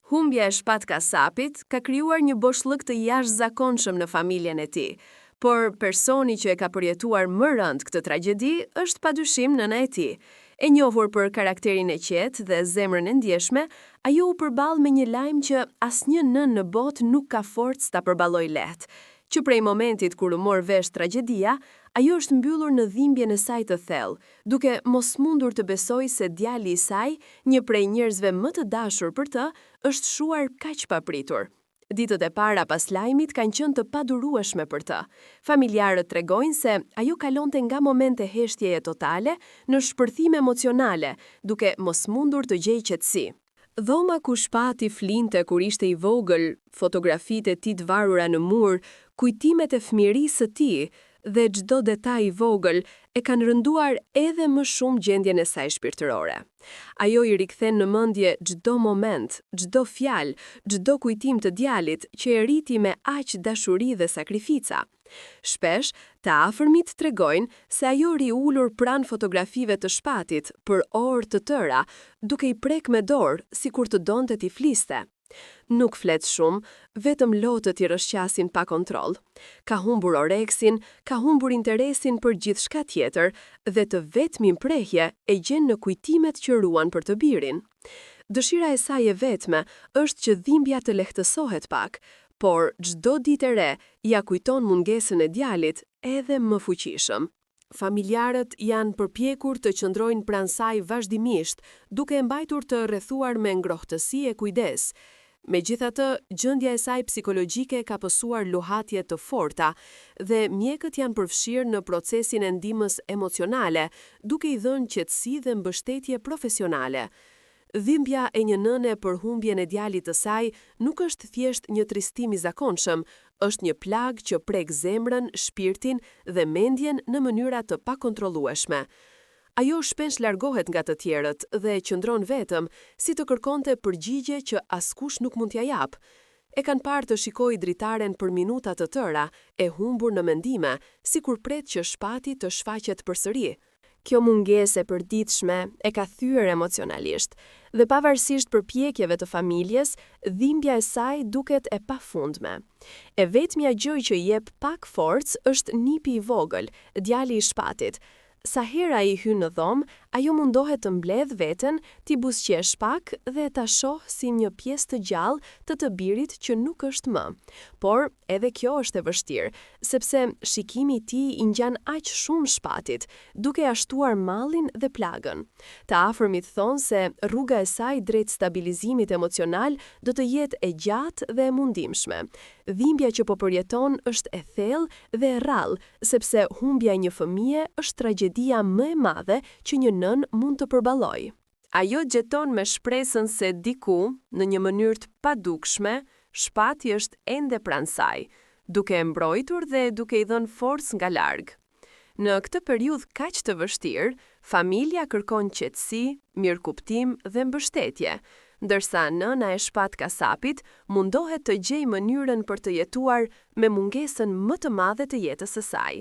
Humbja e shpatkasapit ka krijuar një boshllëk të jashtëzakonshëm në familjen e tij, por personi që e ka përjetuar më rënd këtë tragjedi është padyshim nëna e tij. E njohur për karakterin e qetë dhe zemrën e ndjeshme, ajo u përball me një lajm që asnjë nën në botë nuk ka forcë ta përballojë lehtë, që prej momentit kur u mor vesh tragjedia, ajo është mbyllur në dhimbjen e saj të thellë, duke mos mundur të besojë se djali i saj, një prej njerëzve më të dashur për të, është shuar kaq papritur. Ditët e para pas lajmit kanë qenë të padurueshme për të. Familjarët tregojnë se ajo kalonte nga momente heshtjeje totale në shpërthime emocionale, duke mos mundur të gjejë qetësi. Dhoma ku shpati flinte kur ishte i vogël, fotografitë e tij të varura në mur, kujtimet e fëmirisë së tij dhe çdo detaj i vogël e kanë rënduar edhe më shumë gjendjen e saj shpirtërore. Ajo i rikthen në mendje çdo moment, çdo fjalë, çdo kujtim të djalit që e rriti me aq dashuri dhe sakrifica. Shpesh, të afërmit tregojnë se ajo ri ulur pranë fotografive të shpatit për orë të tëra, duke i prek me dorë, sikur të donte t'i fliste. Nuk flet shumë, vetëm lotët i rrëshqasin pa kontroll. Ka humbur oreksin, ka humbur interesin për gjithçka tjetër dhe të vetmin prehje e gjen në kujtimet që ruan për të birin. Dëshira e saj e vetme është që dhimbja të lehtësohet pak, por çdo ditë e re ja kujton mungesën e djalit edhe më fuqishëm. Familjarët janë përpjekur të qëndrojnë pranë saj vazhdimisht, duke e mbajtur të rrethuar me ngrohtësi e kujdes. Megjithatë, gjendja e saj psikologjike ka pësuar luhatje të forta dhe mjekët janë përfshirë në procesin e ndihmës emocionale, duke i dhënë qetësi dhe mbështetje profesionale. Dhimbja e një nëne për humbjen e djalit të saj nuk është thjesht një tristim i zakonshëm, është një plag që prek zemrën, shpirtin dhe mendjen në mënyra të pakontrollueshme. Ajo shpesh largohet nga të tjerët dhe qëndron vetëm, si të kërkonte përgjigje që askush nuk mund t'ia jap. E kanë parë të shikojë dritaren për minuta të tëra, e humbur në mendime, sikur pret që shpati të shfaqet përsëri. Kjo mungesë e përditshme e ka thyer emocionalisht, dhe pavarësisht përpjekjeve të familjes, dhimbja e saj duket e pafundme. E vetmja gjë që i jep pak forcë është nipi i vogël, djali i shpatit. Sa hera i hyn në dhomë, ajo mundohet të mbledh veten, t'i buzëqesh pak dhe ta shoh si një pjesë të gjallë të birit që nuk është më. Por edhe kjo është e vështirë, sepse shikimi i tij i ngjan aq shumë shpatit, duke ia shtuar mallin dhe plagën. Të afërmit thonë se rruga e saj drejt stabilizimit emocional do të jetë e gjatë dhe e mundimshme. Dhimbja që po përjeton është e thellë dhe e rrallë, sepse humbja e një fëmie është tragjedia më e madhe që një nën mund të përballojë. Ajo gjeton me shpresën se diku, në një mënyrë të padukshme, shpati është ende pranë saj, duke e mbrojtur dhe duke i dhënë forcë nga larg. Në këtë periudhë kaq të vështirë, familja kërkon qetësi, mirëkuptim dhe mbështetje, ndërsa nëna e shpatkasapit mundohet të gjejë mënyrën për të jetuar me mungesën më të madhe të jetës së saj.